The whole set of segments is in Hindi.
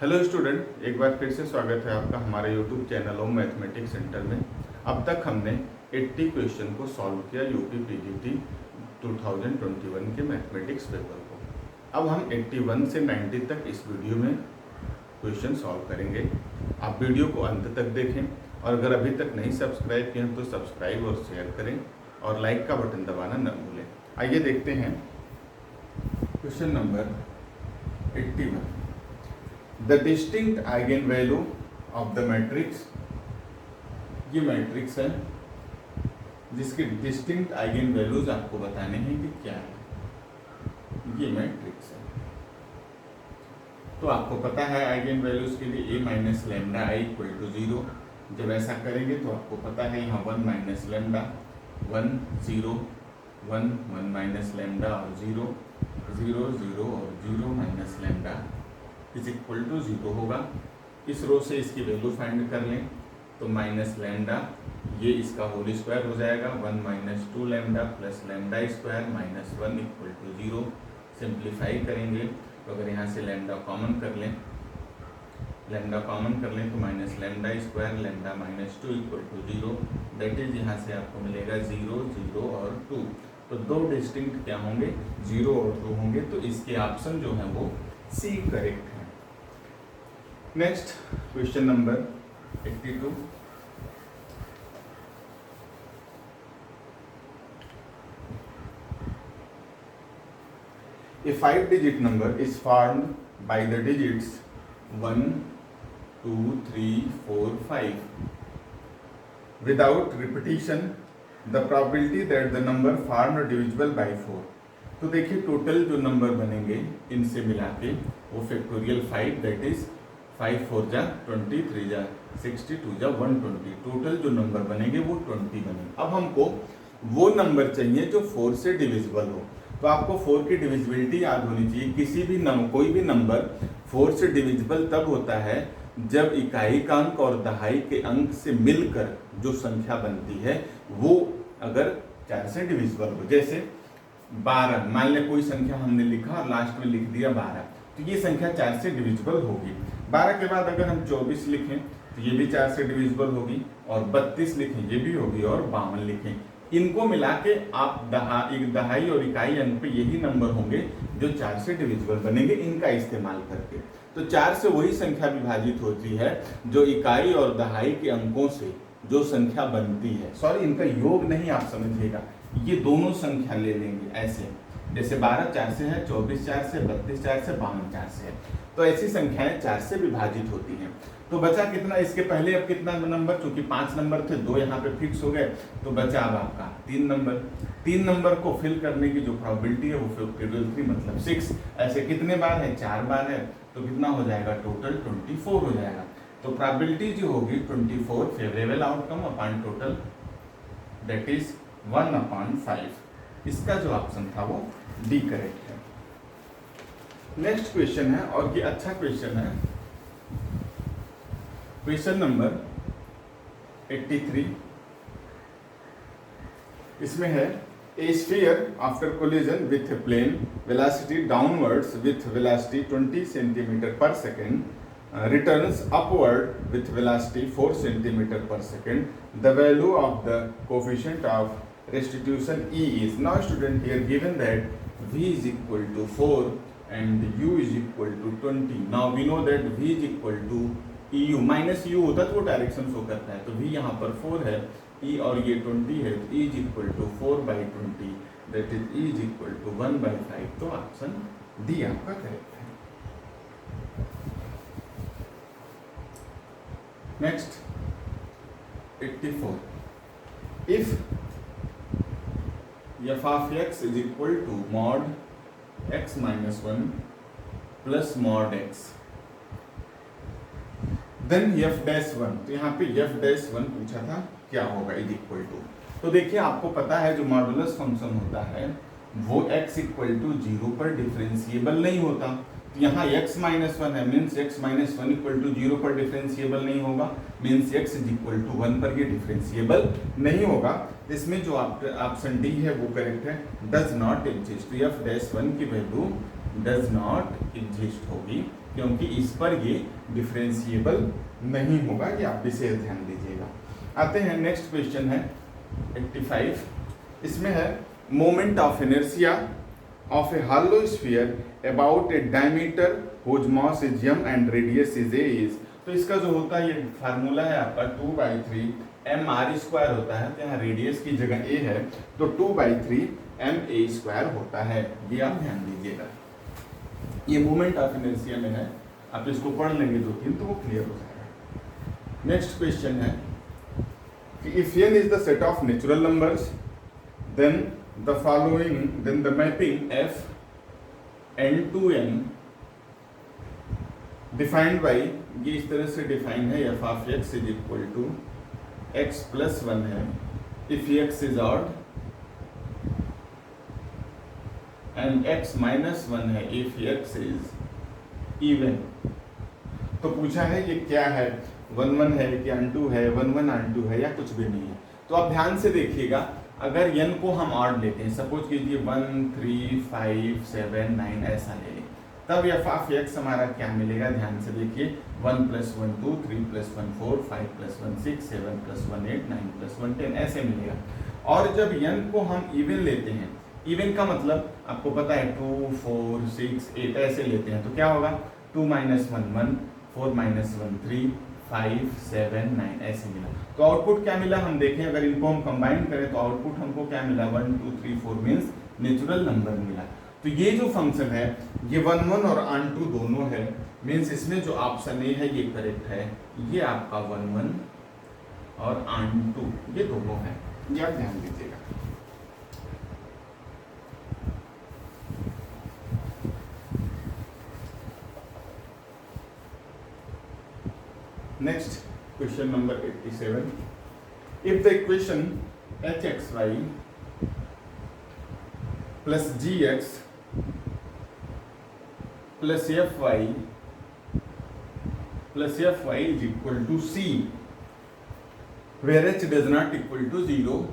हेलो स्टूडेंट, एक बार फिर से स्वागत है आपका हमारे YouTube channel of mathematics centre में। अब तक हमने 80 क्वेश्चन को सॉल्व किया यूपी पीजीटी 2021 के मैथमेटिक्स पेपर को। अब हम 81 से 90 तक इस वीडियो में क्वेश्चन सॉल्व करेंगे। आप वीडियो को अंत तक देखें और अगर अभी तक नहीं सब्सक्राइब किए तो सब्सक्राइब और शेयर करें और लाइक का बटन दबाना न भूलें। आइए देखते हैं question number 81। The distinct eigen value of the matrix, ये मैट्रिक्स है जिसके डिस्टिंक्ट आइगन वैल्यूज आपको बताने हैं कि क्या है। ये मैट्रिक्स है तो आपको पता है आइगन वैल्यूज के लिए a minus lambda I equal to 0। जब ऐसा करेंगे तो आपको पता है यहाँ 1 माइनस लेमडा 1 0 1 1 माइनस लेमडा और 0 0 0 और 0 minus lambda is equal to 0 होगा। इस रो से इसकी वैल्यू फाइंड कर लें तो माइनस लेमडा ये इसका होल स्क्वायर हो जाएगा 1 minus 2 lambda plus lambda square minus 1 equal to 0। Simplify करेंगे तो अगर यहाँ से लेमडा कॉमन कर लें तो minus lambda square lambda minus 2 equal to 0। That is यहाँ से आपको मिलेगा 0 0 और 2। तो दो डिस्टिंक्ट क्या होंगे, 0 और 2 होंगे। तो इसके ऑप्शन जो है वो सी करेक्ट है। Next question number 82। A 5-digit number is formed by the digits 1, 2, 3, 4, 5. Without repetition, the probability that the number formed divisible by 4. तो देखिए टोटल जो नंबर बनेंगे इनसे मिला के वो फैक्टोरियल 5 दैट इज 5 4 जा 20 3 जा 62 जा 120। टोटल जो नंबर बनेंगे वो 20 बनेंगे। अब हमको वो नंबर चाहिए जो 4 से डिविजिबल हो। तो आपको 4 की डिविजिबिलिटी याद होनी चाहिए। किसी भी कोई भी नंबर 4 से डिविजिबल तब होता है जब इकाई का अंक और दहाई के अंक से मिलकर जो संख्या बनती है वो अगर 4 से डिविजिबल हो। जैसे 12, मान लें कोई संख्या हमने लिखा और लास्ट में लिख दिया 12, तो ये संख्या 4 से डिविजिबल होगी। 12 के बाद अगर हम 24 लिखें तो ये भी 4 से डिविजिबल होगी और 32 लिखें ये भी होगी और 52 लिखें। इनको मिला के आप दहाई और इकाई अंक पे यही नंबर होंगे जो 4 से डिविजिबल बनेंगे इनका इस्तेमाल करके। तो 4 से वही संख्या विभाजित होती है जो इकाई और दहाई के अंकों से जो संख्या बनती है। सॉरी, इनका योग नहीं, आप समझिएगा, ये दोनों संख्या ले लेंगे ऐसे। जैसे 12 4 से है, 24 4 से, 32 4 से, 52 4 से है। तो ऐसी संख्याएं 4 से विभाजित होती हैं। तो बचा कितना, इसके पहले अब कितना नंबर, चूंकि 5 नंबर थे, 2 यहाँ पे फिक्स हो गए, तो बचा अब आपका 3 नंबर। 3 नंबर को फिल करने की जो प्रोबेबिलिटी है वो फैक्टोरियल 3 मतलब 6। ऐसे कितने बार है, 4 बार है, तो कितना हो जाएगा, टोटल 24 हो जाएगा। तो प्रोबेबिलिटी जो होगी 24 favourable outcome upon total that is 1/5। इसका जो ऑप्शन था वो डी करेक्ट है। नेक्स्ट क्वेश्चन है और ये अच्छा क्वेश्चन है, क्वेश्चन नंबर 83। इसमें है ए sphere after collision with plane velocity downwards with velocity 20 centimetre पर second returns upward with velocity 4 centimeter per second. The value of the coefficient of restitution E is. Now student, here given that V is equal to 4 and U is equal to 20. Now we know that V is equal to EU minus U होता तो वो डायरेक्शन शो करता है। तो V यहाँ पर 4 है, E और ये 20 है, तो E is equal to 4/20 that is E is equal to 1/5। तो ऑप्शन डी आपका करेक्ट है। Next 84. If f of x is equal to mod x minus 1 plus mod x, then f dash 1। तो यहाँ पे f dash 1 पूछा था क्या होगा, इज इक्वल टू। तो देखिए आपको पता है जो मॉडुलस फंक्शन होता है वो x इक्वल टू 0 पर डिफरेंशिएबल नहीं होता। तो यहाँ x माइनस 1 है, means x minus 1 equal to 0 पर डिफरेंशिएबल नहीं होगा, means x is equal to 1 पर ये डिफरेंशिएबल नहीं होगा। इसमें जो ऑप्शन डी है वो करेक्ट है, डज नॉट एग्जिस्ट। तो f डैश 1 की वैल्यू डज नॉट एग्जिस्ट होगी, क्योंकि इस पर ये डिफरेंशिएबल नहीं होगा। ये आप विशेष ध्यान दीजिएगा। आते हैं नेक्स्ट क्वेश्चन है 85। इसमें है moment of inertia of a hollow sphere about a diameter whose mass is m and radius is a is. तो इसका जो होता है ये फार्मूला है आपका 2/3 mr² होता है। तो यहाँ रेडियस की जगह a है तो 2/3 ma² होता है। ये आप ध्यान दीजिएगा। ये मोमेंट ऑफ इनर्शिया में है, आप इसको पढ़ लेंगे 2-3 तो वो क्लियर हो जाएगा। नेक्स्ट क्वेश्चन है कि if n is the set of natural numbers then the following then the mapping f n to n defined by, ये इस तरह से डिफाइन है f of x is equal to x plus 1 है if x is odd and x minus 1 है इफ x इज इवन। तो पूछा है ये क्या है, 1-1 है कि अनटू है, 1-1 अनटू है या कुछ भी नहीं है। तो आप ध्यान से देखिएगा, अगर n को हम ऑड लेते हैं, सपोज कीजिए 1, 3, 5, 7, 9 ऐसा ले लें, तब f ऑफ x हमारा क्या मिलेगा, ध्यान से देखिए 1 + 1 2, 3 + 1 4, 5 + 1 6, 7 + 1 8, 9 + 1 10 ऐसे मिलेगा। और जब n को हम इवन लेते हैं, इवन का मतलब आपको पता है 2, 4, 6, 8 ऐसे लेते हैं, तो क्या होगा 2 - 1 1, 4 - 1 3, 5 7 9 ऐसे मिला। तो आउटपुट क्या मिला हम देखें, अगर इनको हम कंबाइन करें तो आउटपुट हमको क्या मिला 1 2 3 4 मीन्स नेचुरल नंबर मिला। तो ये जो फंक्शन है ये 1-1 और अनटू दोनों है, मीन्स इसमें जो ऑप्शन ए है ये करेक्ट है। ये आपका 1-1 और अनटू ये दोनों है, ये आप ध्यान दीजिएगा। Next, question number 87. If the equation hxy plus gx plus fy is equal to c, where h does not equal to 0,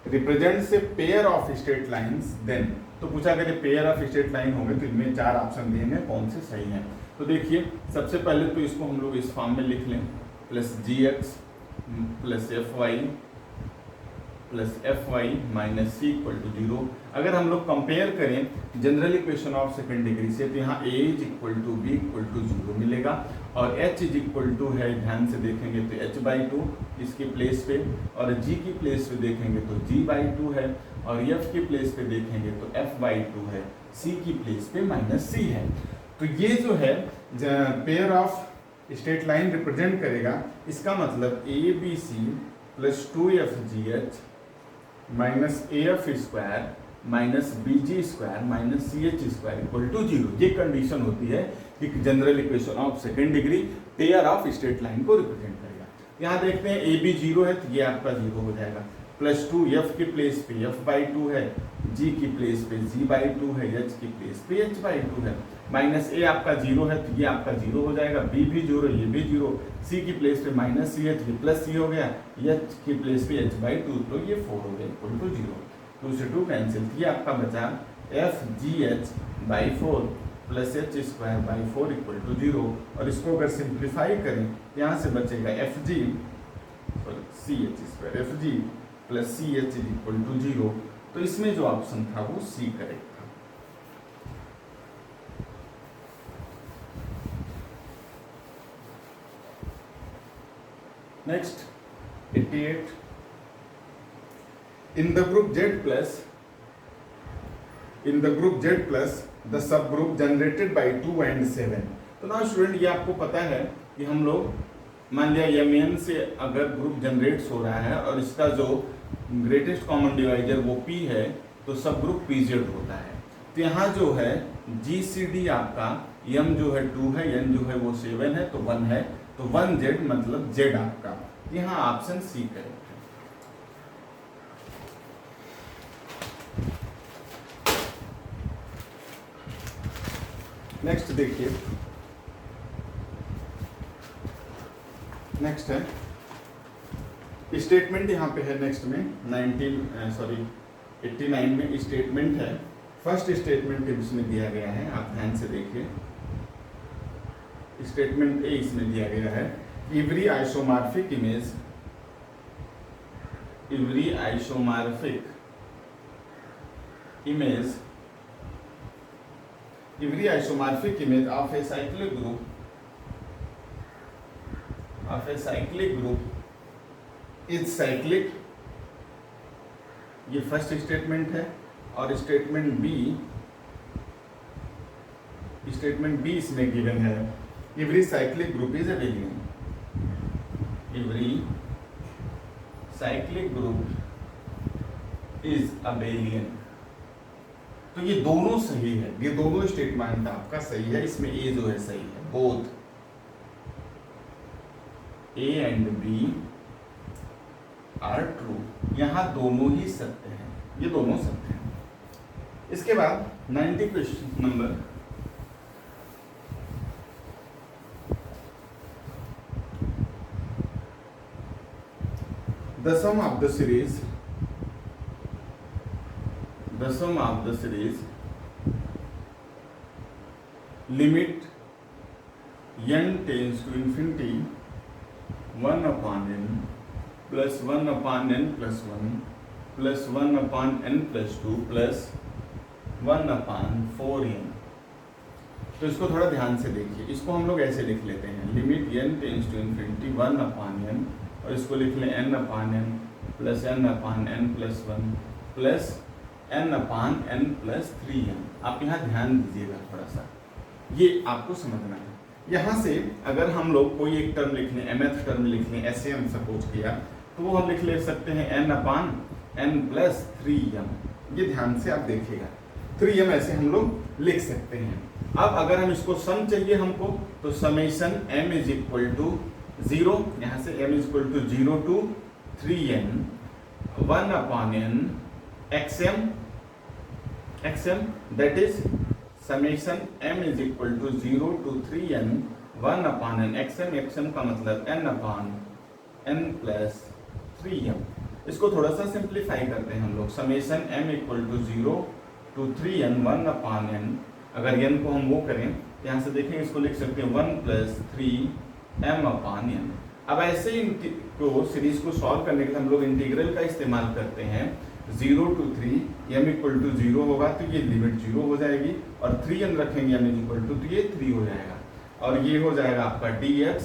represents a pair of straight lines, then तो पूछा अगर ये पेयर ऑफ स्ट्रेट लाइन होंगे तो इनमें 4 ऑप्शन दिए हैं, कौन से सही हैं। तो देखिए सबसे पहले तो इसको हम लोग इस फॉर्म में लिख लें, plus gx plus fy minus c equal to 0। अगर हम लोग कंपेयर करें general equation of second degree से, तो यहाँ a is equal to b equal to 0 मिलेगा, और h इज इक्वल टू है, ध्यान से देखेंगे तो h/2 इसकी प्लेस पे, और g की प्लेस पे देखेंगे तो g/2 है, और f की प्लेस पे देखेंगे तो f/2 है, c की प्लेस पे माइनस c है। तो ये जो है pair of straight line represent करेगा, इसका मतलब ABC plus 2fgh minus AF² minus BG² minus CH² equal to 0। ये कंडीशन होती है कि general equation of second degree pair of straight line को रिप्रेजेंट करेगा। यहाँ देखते हैं AB 0 है तो ये आपका 0 हो जाएगा, प्लस 2 f की प्लेस पे f/2 है, g की प्लेस पे g/2 है, h की प्लेस पे h/2 है, माइनस a आपका 0 है तो ये आपका 0 हो जाएगा, b भी 0 ये भी 0, c की प्लेस पे माइनस ch ये प्लस c हो गया, h की प्लेस पे h/2 तो ये 4 हो गया इक्वल टू 0। 2 से 2 कैंसिल, ये आपका बचा fgh/4 plus h²/4 equal to 0। और इसको अगर सिंप्लीफाई करें तो यहाँ से बचेगा fg plus ch is equal to 0। तो इसमें जो ऑप्शन था वो सी करेक्ट था। Next 88, in the group Z plus the subgroup generated by 2 and 7। तो ना स्टूडेंट ये आपको पता है कि हम लोग मान लिया Mn से अगर ग्रुप जनरेट्स हो रहा है और इसका जो ग्रेटेस्ट कॉमन डिवाइजर वो P है, तो सब ग्रुप PZ होता है। तो यहाँ जो है GCD आपका M जो है 2 है, N जो है वो 7 है, तो 1 है, तो 1Z मतलब Z आपका, यहाँ ऑप्शन सी करेक्ट है। नेक्स्ट देखिए, नेक्स्ट है स्टेटमेंट, यहाँ पे है नेक्स्ट में 89 में स्टेटमेंट है फर्स्ट स्टेटमेंट इसमें दिया गया है, आप ध्यान से देखिए। स्टेटमेंट ए इसमें दिया गया है, every isomorphic image, every isomorphic image, every isomorphic image of a cyclic group, of a cyclic group is cyclic। ये फर्स्ट स्टेटमेंट है। और स्टेटमेंट बी इसमें गिवन है, every cyclic group is abelian, every cyclic group is abelian। तो ये दोनों सही है, ये दोनों स्टेटमेंट आपका सही है। इसमें ए जो है सही है, both A and B are true, यहां दोनों ही सत्य हैं, ये दोनों सत्य हैं। इसके बाद 90 question number, the sum of the series limit n tends to infinity 1 upon n plus 1 upon n plus 1 plus 1 upon n plus 2 plus 1 upon 4n। तो इसको थोड़ा ध्यान से देखिए। इसको हम लोग ऐसे लिख लेते हैं, limit n tends to infinity 1 upon n, और इसको लिख लें n upon n plus n upon n plus 1 plus n upon n plus 3n। आप यहाँ ध्यान दीजिएगा थोड़ा सा, ये आपको समझना है। यहाँ से अगर हम लोग कोई एक टर्म लिख लें, mth टर्म लिख लें, ऐसे हम सपोज किया, तो वो हम लिख सकते हैं n upon n plus 3m। ये ध्यान से आप देखिएगा, 3m ऐसे हम लोग लिख सकते हैं। अब अगर हम इसको सम चाहिए हमको, तो summation m is equal to 0, यहाँ से m is equal to 0 to 3n 1 upon n xm, that is summation m is equal to 0 to 3n 1 upon n xm का मतलब n upon n plus 3m। इसको थोड़ा सा सिंप्लीफाई करते हैं हम लोग, summation m equal to 0 to 3n 1 upon n, अगर n को हम वो करें, यहाँ से देखेंगे इसको लिख सकते हैं 1 प्लस 3m अपॉन n। अब ऐसे ही को सीरीज को सॉल्व करने के लिए हम लोग इंटीग्रल का इस्तेमाल करते हैं। 0 टू 3 m इक्वल टू 0 होगा तो ये लिमिट 0 हो जाएगी, और 3n रखेंगे m इक्वल टू, तो ये 3 हो जाएगा, और ये हो जाएगा आपका dx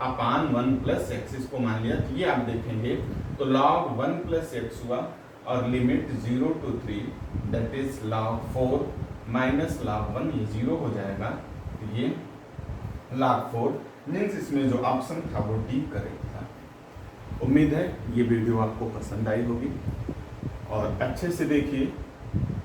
अपान 1 प्लस एक्स। इसको मान लिया, तो ये आप देखेंगे तो log 1 प्लस एक्स हुआ, और limit 0 to 3 that is log 4 minus log 1, ये 0 हो जाएगा, तो ये log 4 मीन्स इसमें जो ऑप्शन था वो डी करेक्ट था। उम्मीद है ये वीडियो आपको पसंद आई होगी, और अच्छे से देखिए।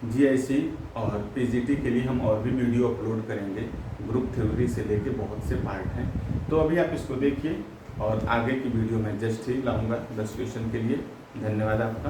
जीआईसी और पीजीटी के लिए हम और भी वीडियो अपलोड करेंगे, ग्रुप थ्योरी से लेके बहुत से पार्ट हैं, तो अभी आप इसको देखिए, और आगे की वीडियो में जस्ट ही लाऊंगा 10 क्वेश्चन के लिए। धन्यवाद आपका।